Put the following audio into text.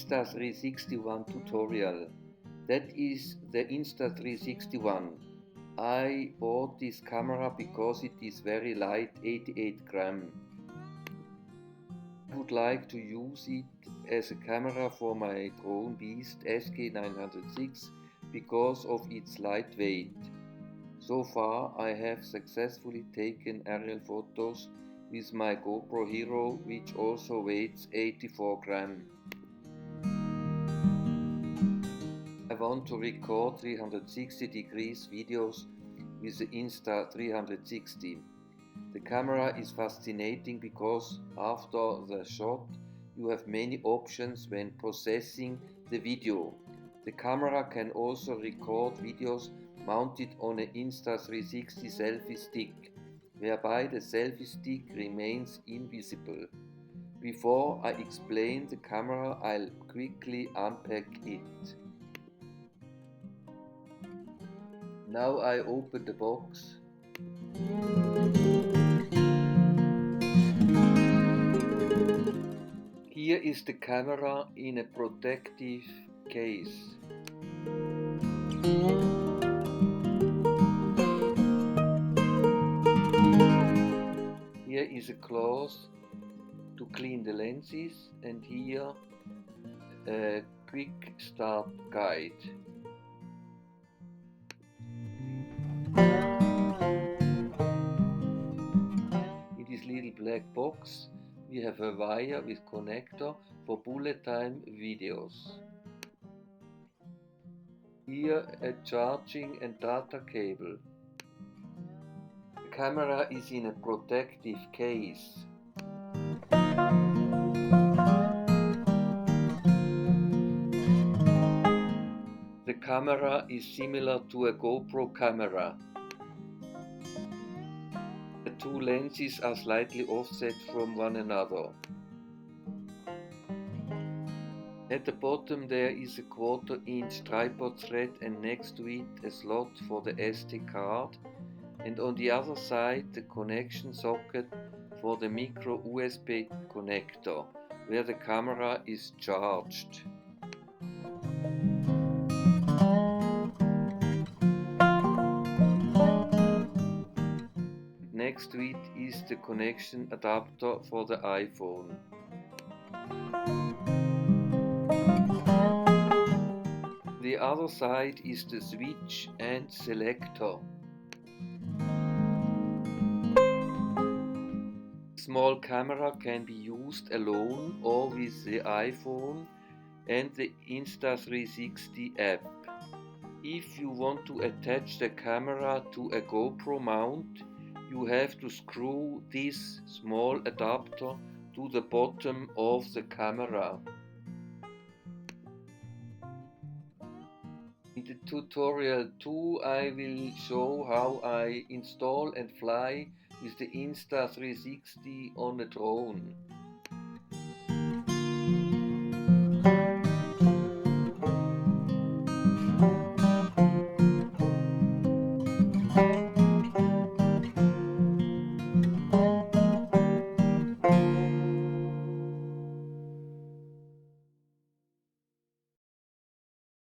Insta360 tutorial. That is the Insta360. I bought this camera because it is very light, 88 grams. I would like to use it as a camera for my drone beast SK906 because of its lightweight. So far I have successfully taken aerial photos with my Gopro Hero, which also weighs 84 grams. I want to record 360 degrees videos with the Insta360. The camera is fascinating because after the shot you have many options when processing the video. The camera can also record videos mounted on an Insta360 selfie stick, whereby the selfie stick remains invisible. Before I explain the camera, I'll quickly unpack it. Now I open the box. Here is the camera in a protective case. Here is a cloth to clean the lenses, and here a quick start guide. In this little black box we have a wire with connector for bullet time videos. Here a charging and data cable. The camera is in a protective case. The camera is similar to a GoPro camera. The two lenses are slightly offset from one another. At the bottom there is a 1/4-inch tripod thread and next to it a slot for the SD card, and on the other side the connection socket for the micro USB connector where the camera is charged. Next to it is the connection adapter for the iPhone. The other side is the switch and selector. Small camera can be used alone or with the iPhone and the Insta360 app. If you want to attach the camera to a GoPro mount, you have to screw this small adapter to the bottom of the camera. In the tutorial 2 I will show how I install and fly with the Insta360 on a drone.